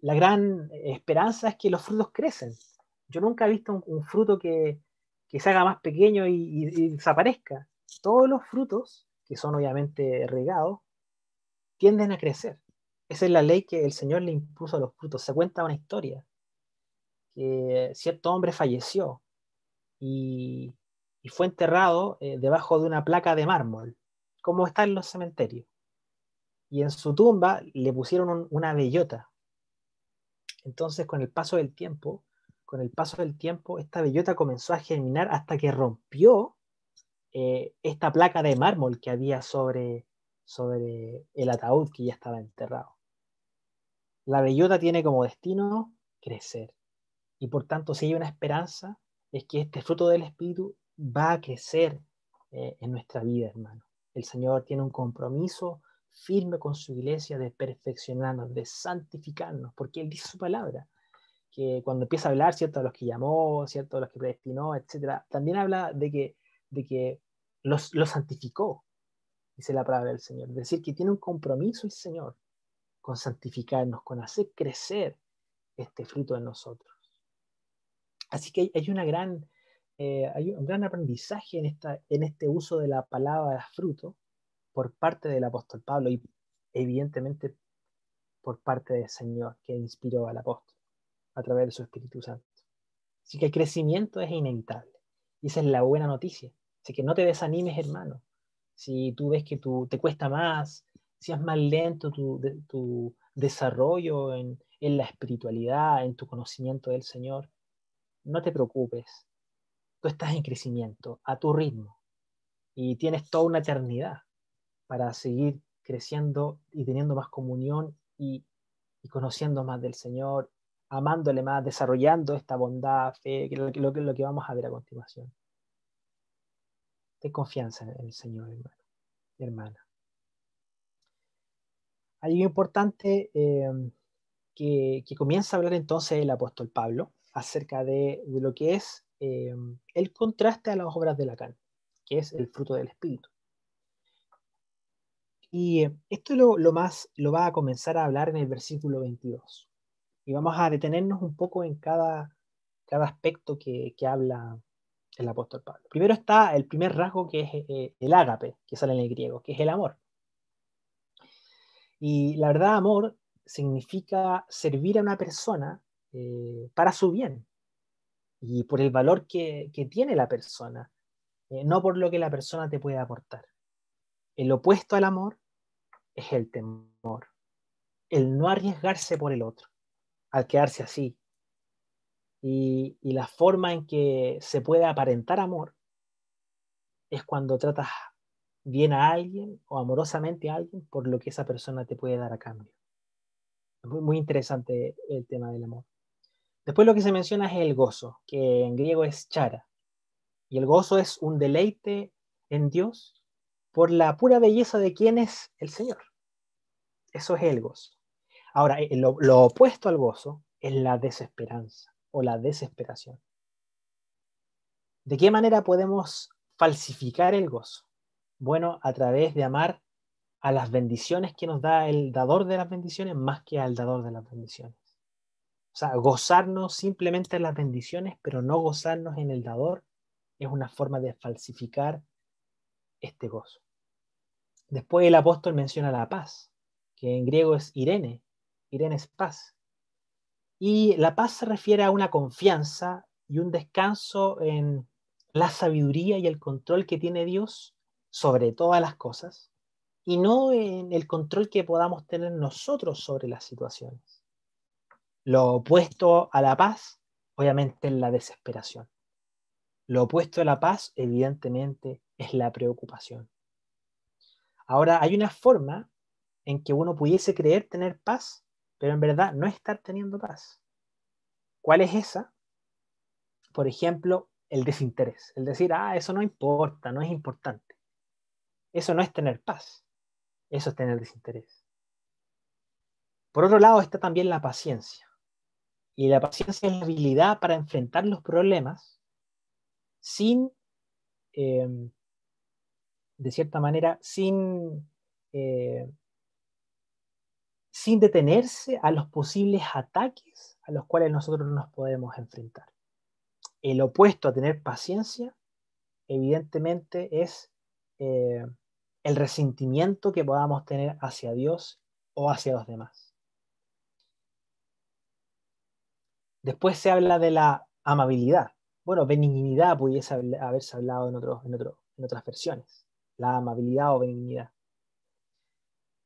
la gran esperanza es que los frutos crecen. Yo nunca he visto un fruto que se haga más pequeño y desaparezca. Todos los frutos, que son obviamente regados, tienden a crecer. Esa es la ley que el Señor le impuso a los frutos. Se cuenta una historia que cierto hombre falleció y, y fue enterrado debajo de una placa de mármol, como está en los cementerios. Y en su tumba le pusieron una bellota. Entonces, con el paso del tiempo, esta bellota comenzó a germinar hasta que rompió esta placa de mármol que había sobre el ataúd que ya estaba enterrado. La bellota tiene como destino crecer. Y por tanto, si hay una esperanza, es que este fruto del Espíritu va a crecer en nuestra vida, hermano. El Señor tiene un compromiso firme con su iglesia de perfeccionarnos, de santificarnos, porque Él dice su palabra, que cuando empieza a hablar, ¿cierto?, a los que llamó, ¿cierto?, a los que predestinó, etcétera, también habla de que los santificó, dice la palabra del Señor. Es decir, que tiene un compromiso el Señor con santificarnos, con hacer crecer este fruto en nosotros. Así que hay un gran aprendizaje en este uso de la palabra fruto por parte del apóstol Pablo y evidentemente por parte del Señor que inspiró al apóstol a través de su Espíritu Santo. Así que el crecimiento es inevitable. Y esa es la buena noticia. Así que no te desanimes, hermano. Si tú ves que te cuesta más, si es más lento tu desarrollo en la espiritualidad, en tu conocimiento del Señor, no te preocupes. Tú estás en crecimiento a tu ritmo y tienes toda una eternidad para seguir creciendo y teniendo más comunión y conociendo más del Señor, amándole más, desarrollando esta bondad, fe, que es lo que vamos a ver a continuación. Ten confianza en el Señor, hermano, hermana. Hay algo importante que comienza a hablar entonces el apóstol Pablo acerca de lo que es el contraste a las obras de Lacan, que es el fruto del Espíritu. Y esto lo va a comenzar a hablar en el versículo 22. Y vamos a detenernos un poco en cada aspecto que habla el apóstol Pablo. Primero está el primer rasgo que es el ágape, que sale en el griego, que es el amor. Y la verdad, amor significa servir a una persona para su bien y por el valor que tiene la persona, no por lo que la persona te puede aportar. El opuesto al amor es el temor, el no arriesgarse por el otro, al quedarse así. Y la forma en que se puede aparentar amor es cuando tratas bien a alguien o amorosamente a alguien por lo que esa persona te puede dar a cambio. Es muy, muy interesante el tema del amor. Después lo que se menciona es el gozo, que en griego es chara. Y el gozo es un deleite en Dios por la pura belleza de quién es el Señor. Eso es el gozo. Ahora, lo opuesto al gozo es la desesperanza o la desesperación. ¿De qué manera podemos falsificar el gozo? Bueno, a través de amar a las bendiciones que nos da el dador de las bendiciones más que al dador de las bendiciones. O sea, gozarnos simplemente en las bendiciones, pero no gozarnos en el dador, es una forma de falsificar este gozo. Después el apóstol menciona la paz, que en griego es Irene. Irene es paz. Y la paz se refiere a una confianza y un descanso en la sabiduría y el control que tiene Dios sobre todas las cosas, y no en el control que podamos tener nosotros sobre las situaciones. Lo opuesto a la paz, obviamente, es la desesperación. Lo opuesto a la paz, evidentemente, es la preocupación. Ahora, hay una forma en que uno pudiese creer tener paz, pero en verdad no estar teniendo paz. ¿Cuál es esa? Por ejemplo, el desinterés. El decir, eso no importa, no es importante. Eso no es tener paz. Eso es tener desinterés. Por otro lado está también la paciencia. Y la paciencia es la habilidad para enfrentar los problemas sin, eh, de cierta manera, eh, sin detenerse a los posibles ataques a los cuales nosotros nos podemos enfrentar. El opuesto a tener paciencia, evidentemente, es el resentimiento que podamos tener hacia Dios o hacia los demás. Después se habla de la amabilidad. Bueno, benignidad pudiese haberse hablado en otras versiones. La amabilidad o benignidad.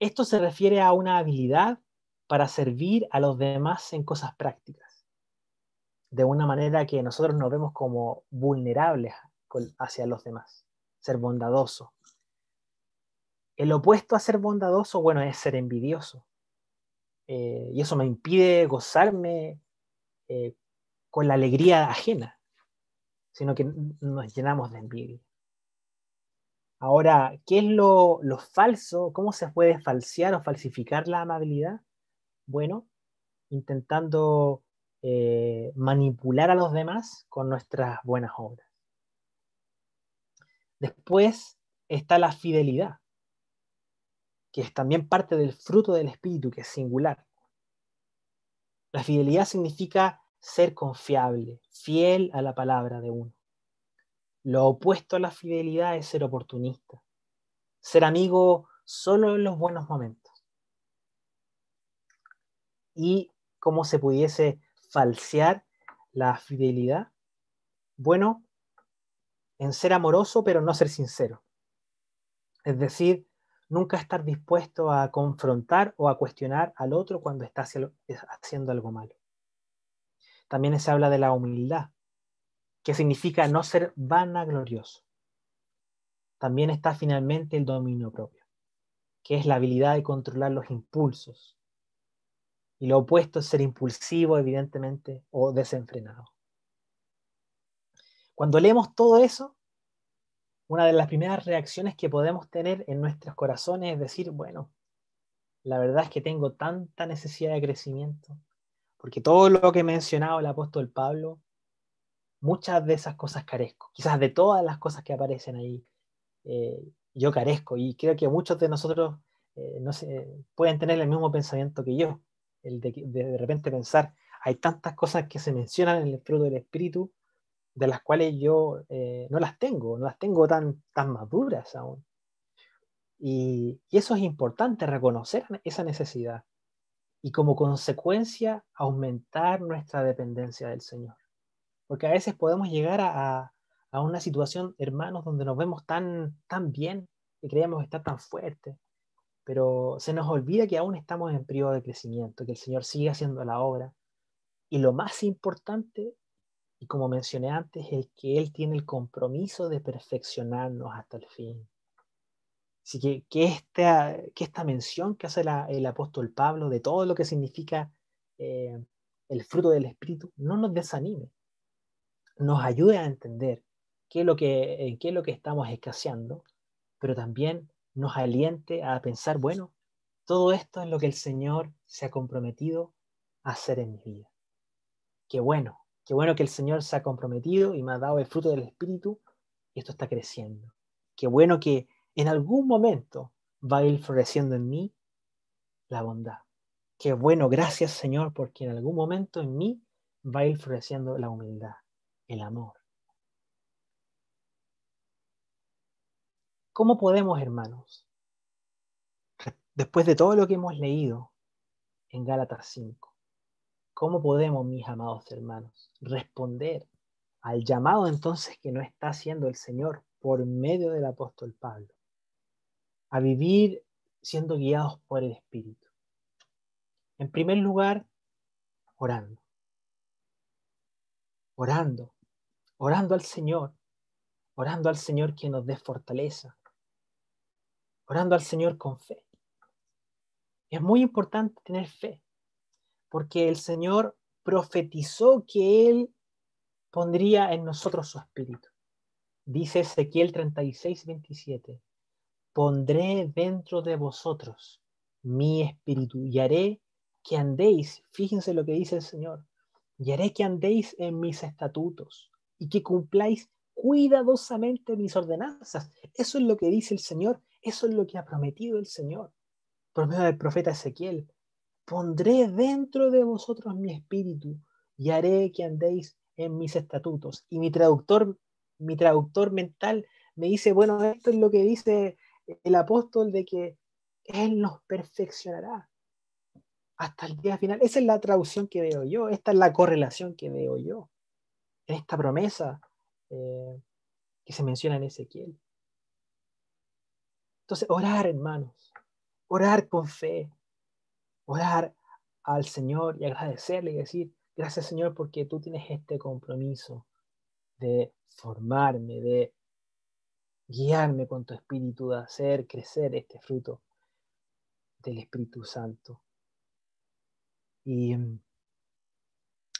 Esto se refiere a una habilidad para servir a los demás en cosas prácticas, de una manera que nosotros nos vemos como vulnerables hacia los demás. Ser bondadoso. El opuesto a ser bondadoso, bueno, es ser envidioso. Y eso me impide gozarme con la alegría ajena, sino que nos llenamos de envidia. Ahora, ¿qué es lo falso? ¿Cómo se puede falsear o falsificar la amabilidad? Bueno, intentando manipular a los demás con nuestras buenas obras. Después está la fidelidad, que es también parte del fruto del Espíritu, que es singular. La fidelidad significa ser confiable, fiel a la palabra de uno. Lo opuesto a la fidelidad es ser oportunista, ser amigo solo en los buenos momentos. ¿Y cómo se pudiese falsear la fidelidad? Bueno, en ser amoroso pero no ser sincero. Es decir, nunca estar dispuesto a confrontar o a cuestionar al otro cuando está haciendo algo malo. También se habla de la humildad, que significa no ser vanaglorioso. También está finalmente el dominio propio, que es la habilidad de controlar los impulsos. Y lo opuesto es ser impulsivo, evidentemente, o desenfrenado. Cuando leemos todo eso, una de las primeras reacciones que podemos tener en nuestros corazones es decir, bueno, la verdad es que tengo tanta necesidad de crecimiento, porque todo lo que ha mencionado el apóstol Pablo, muchas de esas cosas carezco. Quizás de todas las cosas que aparecen ahí, yo carezco. Y creo que muchos de nosotros no sé, pueden tener el mismo pensamiento que yo, el de repente pensar, hay tantas cosas que se mencionan en el fruto del Espíritu, de las cuales yo no las tengo tan maduras aún. Y eso es importante, reconocer esa necesidad y como consecuencia aumentar nuestra dependencia del Señor. Porque a veces podemos llegar a una situación, hermanos, donde nos vemos tan bien, que creemos estar tan fuertes, pero se nos olvida que aún estamos en periodo de crecimiento, que el Señor sigue haciendo la obra. Y lo más importante, y como mencioné antes, es que Él tiene el compromiso de perfeccionarnos hasta el fin. Así que esta mención que hace el apóstol Pablo de todo lo que significa el fruto del Espíritu no nos desanime, nos ayude a entender en qué es lo que estamos escaseando, pero también nos aliente a pensar, bueno, todo esto es lo que el Señor se ha comprometido a hacer en mi vida. Qué bueno que el Señor se ha comprometido y me ha dado el fruto del Espíritu y esto está creciendo. Qué bueno que en algún momento va a ir floreciendo en mí la bondad. Qué bueno, gracias Señor, porque en algún momento en mí va a ir floreciendo la humildad, el amor. ¿Cómo podemos, hermanos, después de todo lo que hemos leído en Gálatas 5, cómo podemos, mis amados hermanos, responder al llamado entonces que nos está haciendo el Señor por medio del apóstol Pablo, a vivir siendo guiados por el Espíritu? En primer lugar, orando, orando, orando al Señor que nos dé fortaleza, orando al Señor con fe. Es muy importante tener fe, porque el Señor profetizó que Él pondría en nosotros su espíritu. Dice Ezequiel 36:27, pondré dentro de vosotros mi espíritu y haré que andéis, fíjense lo que dice el Señor, y haré que andéis en mis estatutos y que cumpláis cuidadosamente mis ordenanzas. Eso es lo que dice el Señor, eso es lo que ha prometido el Señor por medio del profeta Ezequiel. pondré dentro de vosotros mi espíritu y haré que andéis en mis estatutos. Y mi traductor mental me dice, bueno, esto es lo que dice el apóstol de que Él nos perfeccionará hasta el día final. Esa es la traducción que veo yo, esta es la correlación que veo yo en esta promesa que se menciona en Ezequiel. Entonces, orar, hermanos, orar con fe, orar al Señor y agradecerle y decir, gracias Señor porque tú tienes este compromiso de formarme, de guiarme con tu espíritu, de hacer crecer este fruto del Espíritu Santo. Y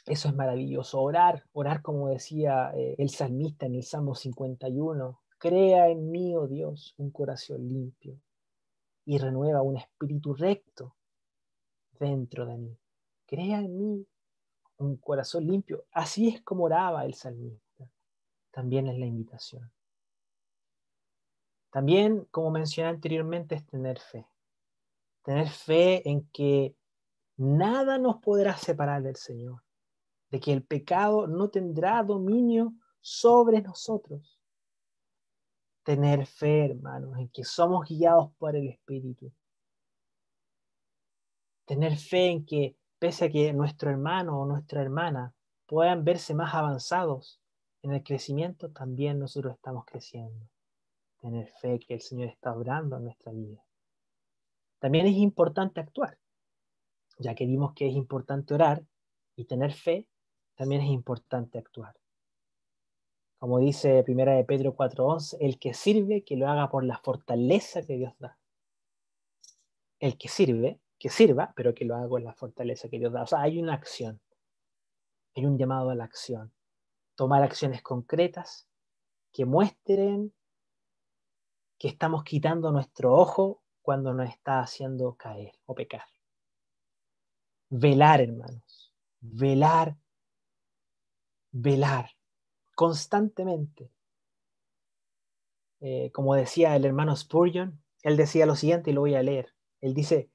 eso es maravilloso, orar como decía el salmista en el Salmo 51, crea en mí, oh Dios, un corazón limpio y renueva un espíritu recto dentro de mí. Crea en mí un corazón limpio. Así es como oraba el salmista. También es la invitación. También, como mencioné anteriormente, es tener fe. Tener fe en que nada nos podrá separar del Señor, de que el pecado no tendrá dominio sobre nosotros. Tener fe, hermanos, en que somos guiados por el Espíritu. Tener fe en que, pese a que nuestro hermano o nuestra hermana puedan verse más avanzados en el crecimiento, también nosotros estamos creciendo. Tener fe que el Señor está obrando en nuestra vida. También es importante actuar, ya que vimos que es importante orar y tener fe, también es importante actuar. Como dice 1 de Pedro 4:11, el que sirve, que lo haga por la fortaleza que Dios da. El que sirve, que sirva, pero que lo haga con la fortaleza que Dios da. O sea, hay una acción, hay un llamado a la acción. Tomar acciones concretas que muestren que estamos quitando nuestro ojo cuando nos está haciendo caer o pecar. Velar, hermanos. Velar, velar constantemente. Como decía el hermano Spurgeon, él decía lo siguiente y lo voy a leer. Él dice,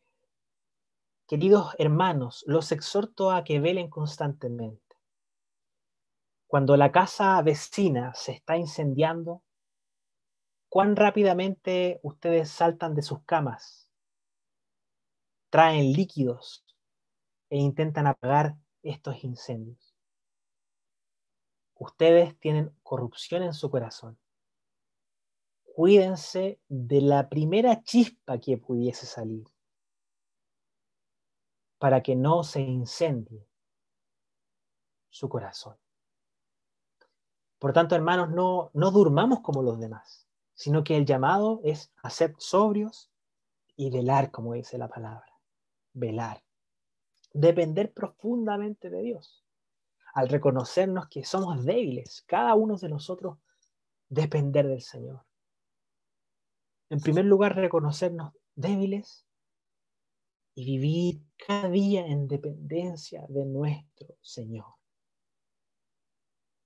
queridos hermanos, los exhorto a que velen constantemente. Cuando la casa vecina se está incendiando, ¿cuán rápidamente ustedes saltan de sus camas, traen líquidos e intentan apagar estos incendios? Ustedes tienen corrupción en su corazón. Cuídense de la primera chispa que pudiese salir para que no se incendie su corazón. Por tanto, hermanos, no durmamos como los demás, sino que el llamado es a ser sobrios y velar, como dice la palabra. Velar. Depender profundamente de Dios. Al reconocernos que somos débiles, cada uno de nosotros, depender del Señor. En primer lugar, reconocernos débiles y vivir cada día en dependencia de nuestro Señor.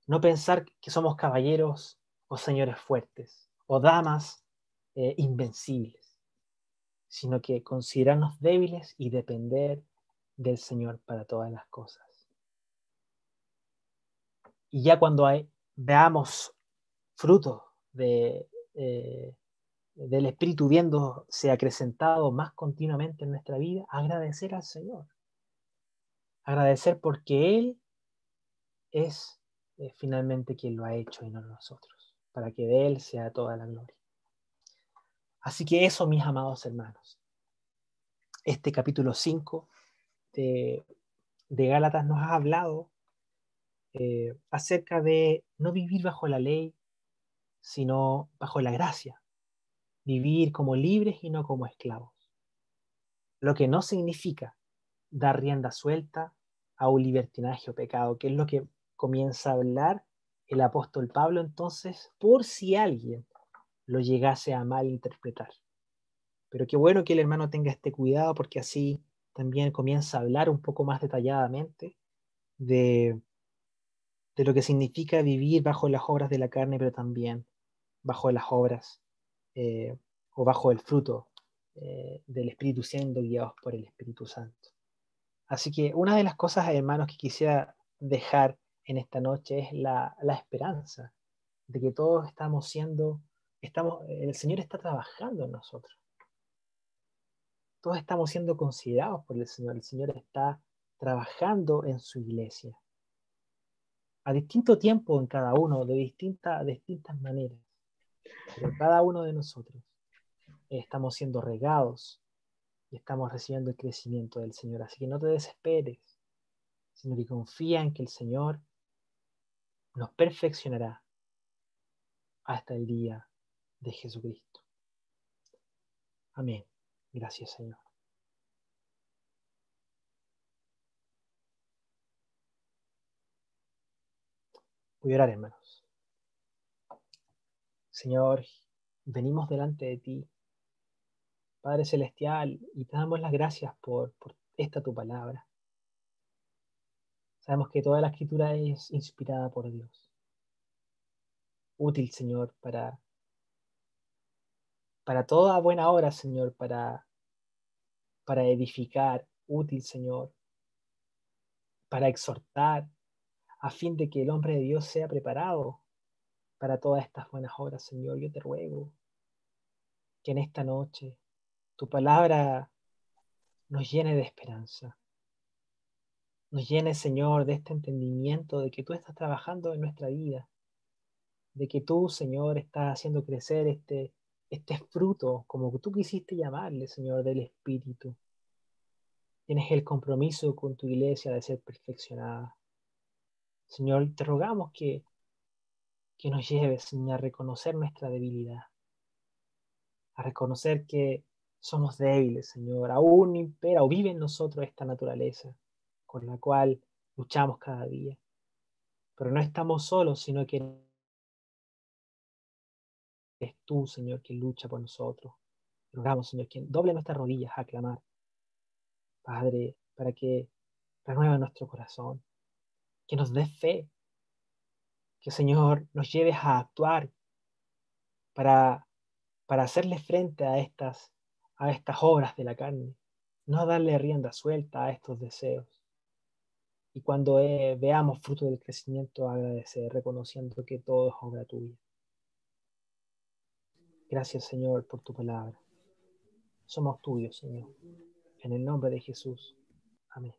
No pensar que somos caballeros o señores fuertes o damas invencibles, sino que considerarnos débiles y depender del Señor para todas las cosas. Y ya cuando veamos frutos del Espíritu viéndose acrecentado más continuamente en nuestra vida, agradecer al Señor. Agradecer porque Él es finalmente quien lo ha hecho y no nosotros, para que de Él sea toda la gloria. Así que eso, mis amados hermanos, este capítulo 5 de Gálatas nos ha hablado acerca de no vivir bajo la ley, sino bajo la gracia, vivir como libres y no como esclavos, lo que no significa dar rienda suelta a un libertinaje o pecado, que es lo que comienza a hablar el apóstol Pablo entonces, por si alguien lo llegase a malinterpretar. Pero qué bueno que el hermano tenga este cuidado porque así también comienza a hablar un poco más detalladamente de, de lo que significa vivir bajo las obras de la carne, pero también bajo las obras o bajo el fruto del Espíritu siendo guiados por el Espíritu Santo. Así que una de las cosas, hermanos, que quisiera dejar en esta noche es la esperanza de que todos el Señor está trabajando en nosotros. Todos estamos siendo considerados por el Señor. El Señor está trabajando en su iglesia a distinto tiempo en cada uno, de distintas maneras. Pero cada uno de nosotros estamos siendo regados y estamos recibiendo el crecimiento del Señor. Así que no te desesperes, sino que confía en que el Señor nos perfeccionará hasta el día de Jesucristo. Amén. Gracias, Señor. Voy a orar, hermanos. Señor, venimos delante de ti, Padre Celestial, y te damos las gracias por esta tu palabra. Sabemos que toda la escritura es inspirada por Dios. Útil, Señor, para toda buena obra, Señor, para edificar. Útil, Señor, para exhortar, a fin de que el hombre de Dios sea preparado para todas estas buenas obras, Señor. Yo te ruego que en esta noche tu palabra nos llene de esperanza, nos llene, Señor, de este entendimiento de que tú estás trabajando en nuestra vida, de que tú, Señor, estás haciendo crecer este fruto, como tú quisiste llamarle, Señor, del Espíritu. Tienes el compromiso con tu iglesia de ser perfeccionada. Señor, te rogamos que nos lleves, Señor, a reconocer nuestra debilidad, a reconocer que somos débiles, Señor. Aún impera o vive en nosotros esta naturaleza con la cual luchamos cada día. Pero no estamos solos, sino que eres tú, Señor, quien lucha por nosotros. Rogamos, Señor, que doble nuestras rodillas a clamar, Padre, para que renueve nuestro corazón, que nos dé fe, que, Señor, nos lleves a actuar para, para hacerle frente a estas obras de la carne, no darle rienda suelta a estos deseos. Y cuando veamos fruto del crecimiento, agradecer, reconociendo que todo es obra tuya. Gracias, Señor, por tu palabra. Somos tuyos, Señor. En el nombre de Jesús. Amén.